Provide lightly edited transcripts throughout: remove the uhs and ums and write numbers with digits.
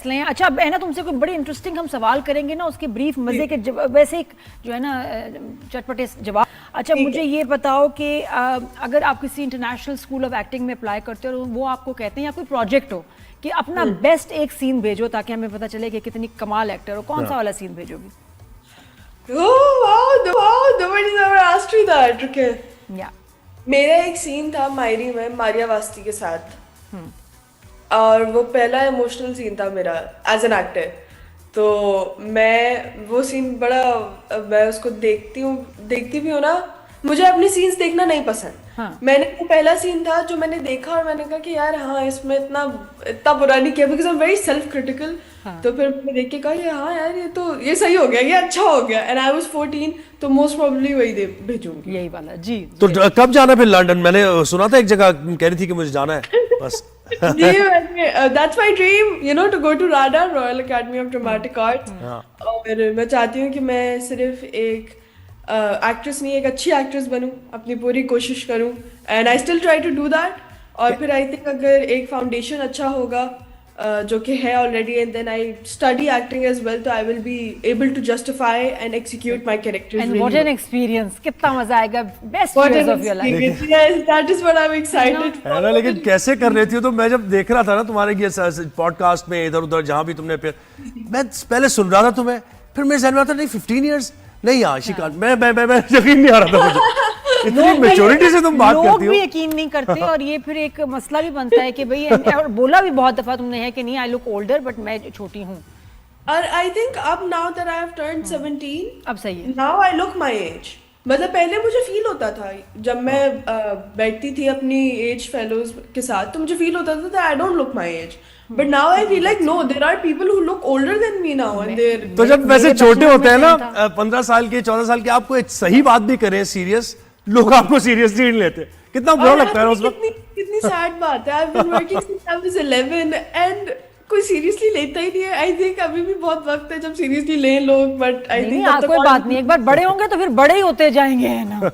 लें। अच्छा अब है ना तुमसे कोई बड़ी इंटरेस्टिंग हम सवाल करेंगे ना, उसके ब्रीफ मजे के वैसे एक जो है ना चटपटे जवाब। अच्छा मुझे ये बताओ कि अगर आप किसी इंटरनेशनल स्कूल ऑफ एक्टिंग में अप्लाई करते हो और वो आपको कहते हैं या कोई प्रोजेक्ट हो कि अपना बेस्ट एक सीन भेजो ताकि हमें पता चले कि कितनी कमाल एक्टर हो, कौन सा वाला सीन भेजोगी? मेरा एक सीन था मायरी में मारिया वास्ती के साथ, और वो पहला इमोशनल सीन था मेरा एज एन एक्टर। तो मैं वो सीन बड़ा, मैं उसको देखती भी हूँ ना, मुझे अपने सीन्स देखना नहीं पसंद। हाँ। मैंने वो पहला सीन था जो मैंने देखा और मैंने कहा कि यार हाँ इसमें इतना बुरा नहीं किया, because I am very self critical. तो फिर मैंने देख के कहा कि हाँ यार ये सही हो गया, ये अच्छा हो गया, एंड आई वाज 14, तो मोस्ट प्रोबेबली वही भेजूंगी, यही वाला। जी तो कब जाना फिर लंदन? मैंने सुना था एक जगह कह रही थी कि मुझे जाना है बस। that's my dream, you know, to go to RADA, Royal Academy of Dramatic Arts। और मैं चाहती हूँ कि मैं सिर्फ एक एक्ट्रेस नहीं, एक अच्छी एक्ट्रेस बनूं, अपनी पूरी कोशिश करूं, and I still try to do that. और फिर आई थिंक अगर एक फाउंडेशन अच्छा होगा जो कि है already, and then I study acting as well, तो I will be able to justify and execute my characters. And what an experience, कितना मजा आएगा, best years of your life. Yes, that is what I am excited है ना। लेकिन कैसे कर रही थी? तो मैं जब देख रहा था ना तुम्हारे ये पॉडकास्ट में इधर उधर जहां भी तुमने मैं पहले सुन रहा था तुम्हें, फिर मेरे ज़हन में आता नहीं 15 इयर्स नहीं यार शिकायत, मैं यकीन नहीं आ रहा था मुझे, इतनी मैच्योरिटी से तुम बात करती हो। लोग भी यकीन नहीं करते और ये फिर एक मसला भी बनता है कि भाई, और बोला भी बहुत दफा तुमने है कि नहीं आई लुक ओल्डर बट मैं छोटी हूँ। और आई थिंक अब now that I have turned 17, अब सही है, now I look my as. मतलब पहले मुझे फील होता था जब मैं बैठती थी अपनी एज फेलोज के साथ, तो मुझे फील होता था that I don't look my age, but now I feel like no, there are people who look older than me now, and there. तो जब वैसे छोटे होते हैं ना 15 साल के 14 साल के, आपको एक सही बात भी करें सीरियस, लोग आपको सीरियसली नहीं लेते, कितना बुरा लगता है उसमें। कितनी सैड बात है, I have been working since I was 11 and कोई सीरियसली लेता ही नहीं है। आई थिंक अभी भी बहुत वक्त है जब सीरियसली लें लोग, बट आई थिंक कोई बात नहीं, एक बार बड़े होंगे तो फिर बड़े ही होते जाएंगे, है ना।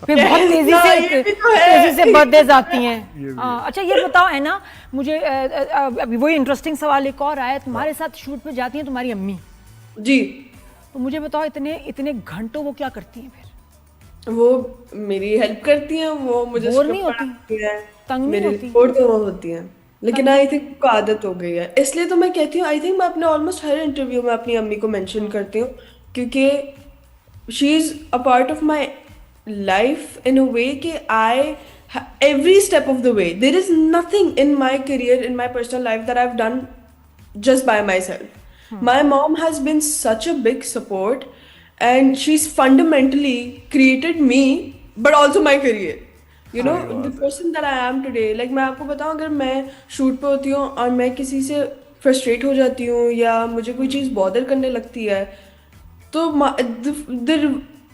फिर बहुत तेजी से बर्थडेज आती हैं। अच्छा ये बताओ है ना, मुझे अभी वही इंटरेस्टिंग सवाल एक और आया, तुम्हारे साथ शूट पे जाती हैं तुम्हारी अम्मी जी, तो मुझे बताओ इतने घंटों वो क्या करती हैं? फिर वो मेरी हेल्प करती हैं, वो मुझे बोर नहीं होती है, तंग नहीं होती? बोर तो होती हैं, लेकिन आई थिंक को आदत हो गई है, इसलिए तो मैं कहती हूँ। आई थिंक मैं अपने ऑलमोस्ट हर इंटरव्यू में अपनी अम्मी को मेंशन करती हूँ, क्योंकि she is a part of my life in a way कि I every step of the way, there is nothing in my career, in my personal life that I've done just by myself. My mom has been such a big support, and she's fundamentally created me but also my career, you know, the person that I am today. Like मैं आपको बताऊं, अगर मैं shoot पे होती हूँ और मैं किसी से फ्रस्ट्रेट हो जाती हूँ या मुझे कोई चीज़ बॉदर करने लगती है, तो the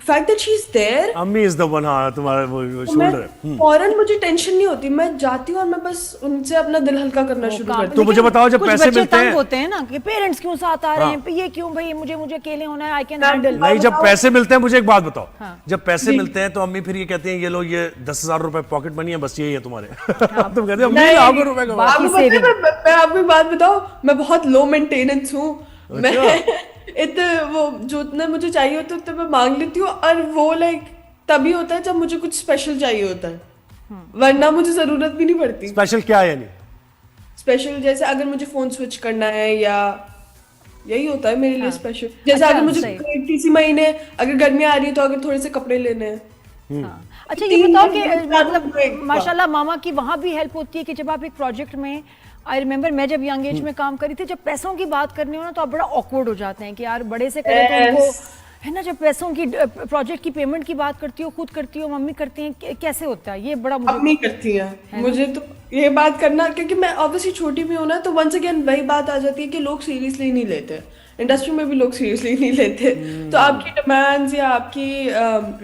fact that she's there, अम्मी is the one, हाँ तुम्हारा वो शोल्डर है। फौरन मुझे टेंशन नहीं होती, मैं जाती हूँ और मैं बस उनसे अपना दिल हल्का करना शुरू करती हूँ। तो मुझे बताओ, जब पैसे मिलते हैं होते हैं ना कि पेरेंट्स क्यों साथ आ रहे हैं, ये क्यों भाई, मुझे अकेले होना है, आई कैन हैंडल। नहीं, जब पैसे मिलते हैं, मुझे एक बात बताओ, जब पैसे मिलते हैं तो अम्मी फिर ये कहते हैं ये लो, ये 10,000 रुपए पॉकेट मनी है, बस यही है तुम्हारे। तुम कहते हो अम्मी लाखों रुपए का। मैं आपको एक बात बताऊं, मैं बहुत लो मेंटेनेंस हूँ, मैं वो जो उतना मुझे चाहिए होता है तो मैं मांग लेती हूँ, और वो लाइक तभी होता है जब मुझे कुछ स्पेशल चाहिए होता है, वरना मुझे जरूरत भी नहीं पड़ती। स्पेशल क्या है? यानी स्पेशल जैसे अगर मुझे फोन स्विच करना है, या यही होता है मेरे लिए स्पेशल। जैसे अगर मुझे किसी महीने अगर गर्मियाँ आ रही है तो अगर थोड़े से कपड़े लेने हैं। अच्छा ये बताओ कि मतलब माशाल्लाह मामा की वहाँ भी हेल्प होती है कि जब आप एक प्रोजेक्ट में, आई रिमेम्बर मैं जब यंग एज में काम करी थी, जब पैसों की बात करनी हो ना तो आप बड़ा ऑकवर्ड हो जाते हैं कि यार बड़े से करें तो उनको, है ना, जब पैसों की प्रोजेक्ट की पेमेंट की बात करती हो, खुद करती हो, मम्मी करती हैं, कैसे होता है ये? बड़ा मम्मी करती हैं मुझे तो ये बात करना, क्योंकि मैं ऑब्वियसली छोटी भी हूँ ना, तो वंस अगेन वही बात आ जाती है कि लोग सीरियसली नहीं लेते, इंडस्ट्री में भी लोग सीरियसली नहीं लेते, तो आपकी डिमांड्स या आपकी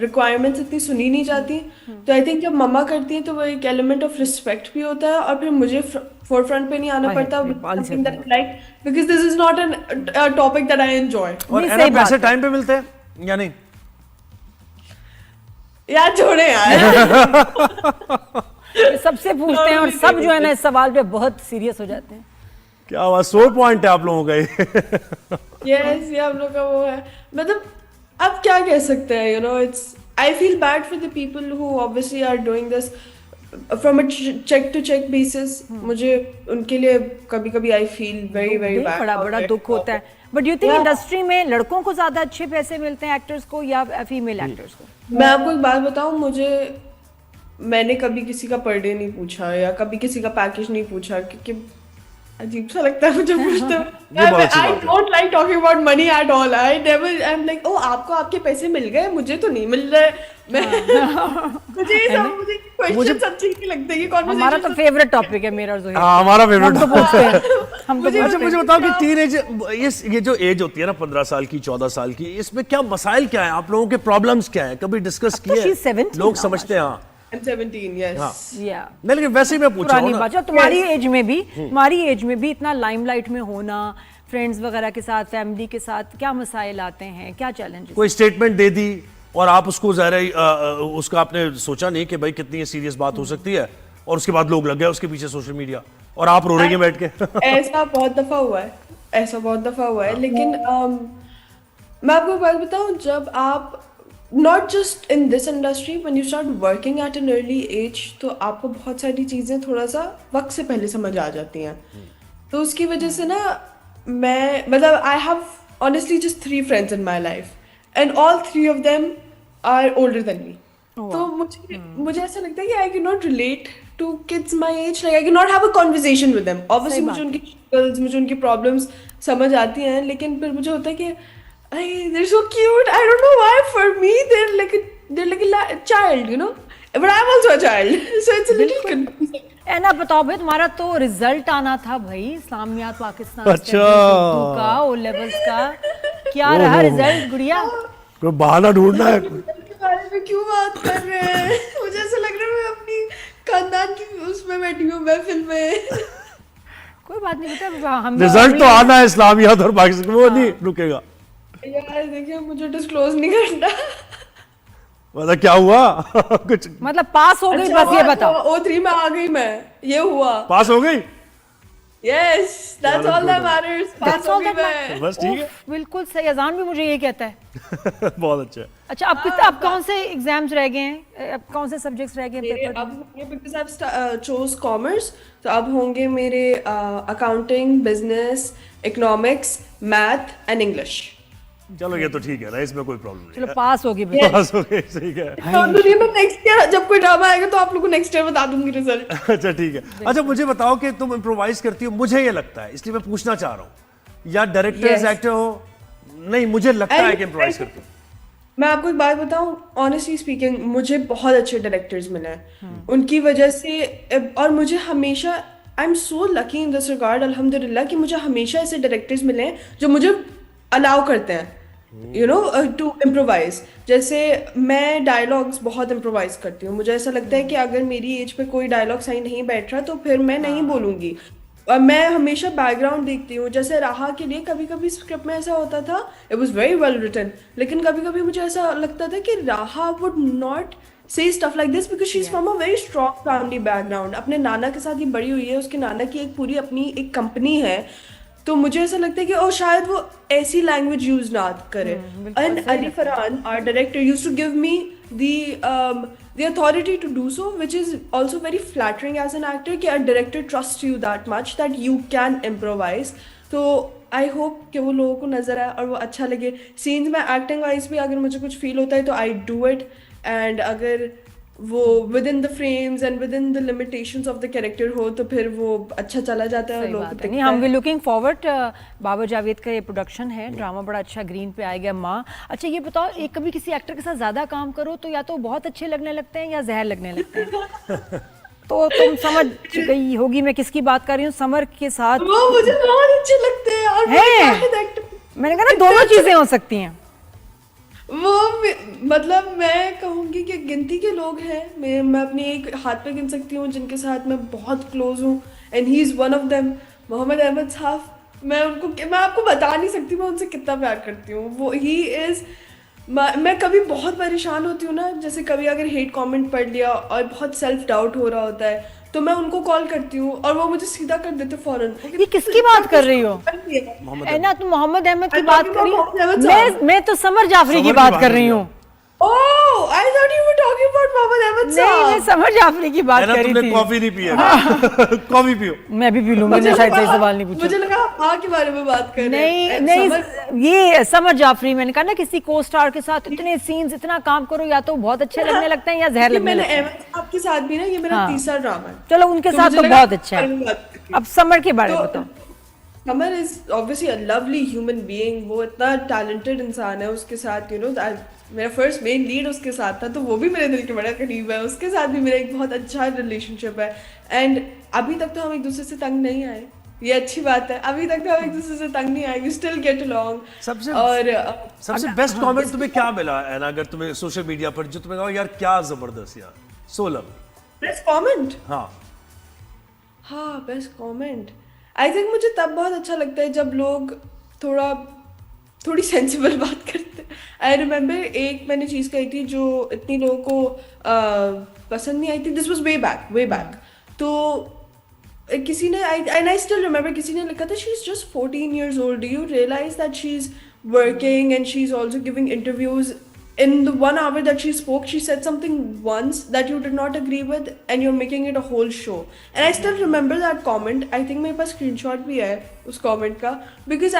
रिक्वायरमेंट्स इतनी सुनी नहीं जाती। तो आई थिंक जब मम्मा करती हैं तो वो एक एलिमेंट ऑफ रिस्पेक्ट भी होता है, और फिर मुझे फोरफ्रंट पे नहीं आना पड़ता, because this is not a topic that I enjoy. और पैसे टाइम पे मिलते हैं या नहीं? यार छोड़े यार। सबसे पूछते हैं और सब जो है ना इस सवाल पे बहुत सीरियस हो जाते हैं। क्या हुआ, सोर पॉइंट है आप लोगों का ये। यस, ये हम लोग का वो है, मतलब अब क्या कह सकते हैं, you know, it's, I feel bad for the people who obviously are doing this from a check to check basis. मुझे उनके लिए कभी कभी I feel very very bad, बड़ा बड़ा दुख होता है। बट यू थिंक इंडस्ट्री में लड़कों को ज्यादा अच्छे पैसे मिलते हैं एक्टर्स को या फीमेल एक्टर्स को? मैं आपको एक बात बताऊं, मैंने कभी किसी का पर डे नहीं पूछा या कभी किसी का पैकेज नहीं पूछा, क्योंकि अजीब सा लगता है मुझे पूछते हुए। I don't like talking about money at all. I never, I am like, oh आपको आपके पैसे मिल गए, मुझे तो नहीं मिल रहे। मैं मुझे ये सब, मुझे क्वेश्चन अच्छे नहीं लगते। ये कॉन्वर्सेशन हमारा तो फेवरेट टॉपिक है मेरा और ज़ोहैब। हाँ, हमारा फेवरेट हम तो पूछते हैं, हम तो अच्छा मुझे बताओ कि टीनेज, ये जो एज होती है ना 15 साल की 14 साल की, इसमें क्या मसाइल क्या है, आप लोगों के प्रॉब्लम्स क्या है, कभी डिस्कस तो तो किए? she's 17 लोग now, समझते हैं हाँ। I'm 17, yes. या नहीं, लेकिन वैसे ही मैं पूछ रहा हूँ पुरानी ना। बात है। तुम्हारी एज में भी इतना लाइमलाइट में होना, फ्रेंड्स वगैरह के साथ, फैमिली के साथ, क्या मसाइल आते हैं, क्या चैलेंजेस? कोई स्टेटमेंट दे दी और आप उसको ज़ाहिर है उसका आपने सोचा नहीं कि भाई कितनी सीरियस बात हो सकती है, और उसके बाद लोग लग गए उसके पीछे सोशल मीडिया, और आप रो रहे हैं बैठ के। ऐसा बहुत दफा हुआ है, ऐसा बहुत दफा हुआ है। लेकिन मैं आपको एक बात बताऊं, जब आप not just in this industry, when you start working at an early age, तो आपको बहुत सारी चीज़ें थोड़ा सा वक्त से पहले समझ आ जाती हैं। तो उसकी वजह से ना, मैं मतलब I have honestly just 3 friends in my life and all 3 of them are older than me. तो मुझे ऐसा लगता है कि I can not relate to kids my age, like I can not have a conversation with them. Obviously मुझे उनकी struggles, मुझे उनकी प्रॉब्लम्स समझ आती हैं, लेकिन फिर मुझे होता है कि they're so cute. I don't know why. For me, they're like a child, you know. But I'm also a child, so it's a little confusing. ना बताओ भाई, तुम्हारा तो रिजल्ट आना था भाई, इस्लामियात पाकिस्तान अच्छा। का ओ लेवल्स का, क्या रहा रिजल्ट गुड़िया? कोई बहाना ढूंढना है। के बारे में क्यों बात कर रहे हैं? मुझे ऐसा लग रहा है मैं अपनी खानदान की उसमें बैठी हूँ महफिल में। कोई बात नहीं बेटा, हम रिजल्ट तो आना है इस्लामियात और पाकिस्तान, वो नहीं रुकेगा। यार देखिए, मुझे डिस्क्लोज नहीं करना। मतलब क्या हुआ? कुछ मतलब पास हो गई, बस ये बताओ। O3 में आ गई मैं, ये हुआ। पास हो गई? Yes, that's all that matters. पास हो गई मैं। बस ठीक है। बिल्कुल सही, अजान भी मुझे ये कहता है। बहुत अच्छा है। अच्छा, अब कौन से एग्जाम्स रह गए हैं, अब कौन से सब्जेक्ट्स रह गए हैं मेरे पेपर? अब होंगे, because I've chose commerce, तो अब होंगे मेरे accounting, business, economics, math and English. चलो ये तो ठीक है ना, इसमें कोई प्रॉब्लम नहीं चलो पास होगी बेटा। है। पास हो गई, ठीक है। तो मैं नेक्स्ट ईयर जब कोई ड्रामा आएगा तो आप लोगों को नेक्स्ट ईयर बता दूंगी रिजल्ट। अच्छा ठीक है। अच्छा मुझे बताओ कि तुम इम्प्रोवाइज करती हो, मुझे ये लगता है, इसलिए मैं पूछना चाह रहा हूँ, या डायरेक्टर्स Yes. एक्टर हो, नहीं मुझे लगता है कि इम्प्रोवाइज करती हो। मैं आपको एक बात बताऊं, ऑनेस्टली स्पीकिंग, मुझे बहुत अच्छे डायरेक्टर्स मिले हैं उनकी वजह से, और मुझे हमेशा, I am so lucky in this regard, अल्हम्दुलिल्लाह, कि मुझे हमेशा ऐसे डायरेक्टर्स मिले हैं जो मुझे अलाउ करते हैं, यू नो, टू इम्प्रोवाइज। जैसे मैं डायलॉग्स बहुत इम्प्रोवाइज करती हूँ, मुझे ऐसा लगता है कि अगर मेरी एज पे कोई डायलॉग सही नहीं बैठ रहा तो फिर मैं नहीं बोलूँगी। और मैं हमेशा बैकग्राउंड देखती हूँ। जैसे राहा के लिए कभी कभी स्क्रिप्ट में ऐसा होता था, it was very well written, लेकिन कभी कभी मुझे ऐसा लगता था कि Raha would not say stuff like this because she is from a very strong family background. अपने नाना के साथ ही बड़ी हुई है, उसके नाना की एक पूरी अपनी एक कंपनी है, तो मुझे ऐसा लगता है कि और शायद वो ऐसी लैंग्वेज यूज ना करे। And Ali Farhan, our director, used to give me the authority to do so, which is also very flattering as an actor, कि a director trusts you that much that you can improvise. तो I hope कि वो लोगों को नजर आए और वो अच्छा लगे। सीन्स में एक्टिंग वाइज भी अगर मुझे कुछ फील होता है तो आई डू इट, एंड अगर वो with in the frames and with in the limitations of the character हो तो फिर वो अच्छा चला जाता है और सही लोगों बात को है। दिखता नहीं, हम है। भी लुकिंग फॉरवर्ड। बाबर जावेद का ये प्रोडक्शन है, ड्रामा बड़ा अच्छा ग्रीन पे आएगा। माँ, अच्छा ये बताओ, एक कभी किसी एक्टर के साथ ज्यादा काम करो तो या तो बहुत अच्छे लगने लगते हैं या जहर लगने लगते हैं। तो तुम समझ गई होगी मैं किसकी बात कर रही हूँ। समर के साथ वो मुझे बहुत अच्छे लगते हैं और मैंने कहा ना, दोनों चीजें हो सकती हैं। वो मतलब मैं कहूँगी कि गिनती के लोग हैं, मैं अपनी एक हाथ पे गिन सकती हूँ जिनके साथ मैं बहुत क्लोज हूँ, and he is one of them, Mohammad Ahmad Sahab. मैं आपको बता नहीं सकती मैं उनसे कितना प्यार करती हूँ। वो ही इज़, मैं कभी बहुत परेशान होती हूँ ना, जैसे कभी अगर हेट कमेंट पढ़ लिया और बहुत सेल्फ डाउट हो रहा होता है, तो मैं उनको कॉल करती हूँ और वो मुझे सीधा कर देते फौरन। ये किसकी बात कर रही हो? ऐना, तुम मोहम्मद अहमद की बात कर रही हो? मैं तो समर जाफरी की बात कर रही हूँ। Oh, I thought you were talking about Mohammad Ahmad नहीं, साहब। मैं समर जाफरी की बात कर रही तुमने थी। कॉफी नहीं पिया? कॉफी पियो। मैं भी पी लूँ, मैंने शायद सही सवाल नहीं पूछा। मुझे लगा माँ के बारे में बात कर रहे हैं। नहीं, ये समर जाफरी, मैंने कहा ना किसी को स्टार के साथ इतने सीन्स, इतना काम करो, या तो बहुत अच्छे लगने लगते हैं या जहर लगने मैंने लगते हैं। अहमद साहब के साथ भी ना, ये मेरा हाँ। तीसरा ड्रामा है। चलो उनके साथ मुझे तो लगा बहुत अच्छा है। अब समर के बारे में बताओ। Summer is obviously a lovely human being. वो इतना टैलेंटेड इंसान है। उसके साथ मेरा फर्स्ट मेन लीड उसके साथ था, तो वो भी मेरे दिल के बड़ा करीब है। उसके साथ भी मेरा एक बहुत अच्छा रिलेशनशिप है। एंड अभी तक तो हम एक दूसरे से तंग नहीं आए, ये अच्छी बात है। अभी तक तो हम एक दूसरे से तंग नहीं आए, वी स्टिल गेट अलोंग। सबसे बेस्ट कमेंट तुम्हें क्या मिला है ना, अगर तुम्हें सोशल मीडिया पर जो तुम्हें कहा यार क्या जबरदस्त यार, सोलम बेस्ट कमेंट? हाँ बेस्ट कमेंट आई थिंक मुझे तब बहुत अच्छा लगता है जब लोग थोड़ी सेंसिबल बात करते हैं। आई रिमेम्बर एक मैंने चीज़ कही थी जो इतनी लोगों को पसंद नहीं आई थी। This was way back. तो किसी ने आई स्टिल रिमेम्बर, किसी ने लिखा था she is just 14 years old, do you realize that she is working and she is also giving interviews. In the 1 hour that she spoke, she said something once that you did not agree with, and you're making it a whole show. And I still remember that comment. I think मेरे पास screenshot भी है उस comment का, because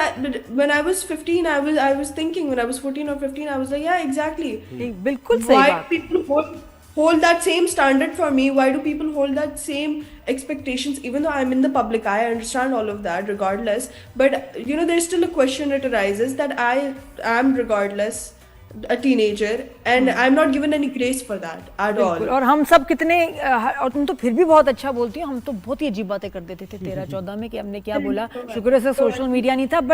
when I was 15, I was thinking, when I was 14 or 15, I was like, yeah, exactly. बिल्कुल सही Why बात। do people hold that same standard for me? Why do people hold that same expectations? Even though I'm in the public eye, I understand all of that regardless. But there's still a question that arises that I am regardless a teenager and I'm not given any grace for that at all. और हम सब कितने, और तुम तो फिर भी बहुत अच्छा बोलती हो, हम तो बहुत ही अजीब बातें कर देते थे 13-14 में कि हमने क्या बोला। शुक्र है सोशल मीडिया नहीं था, बट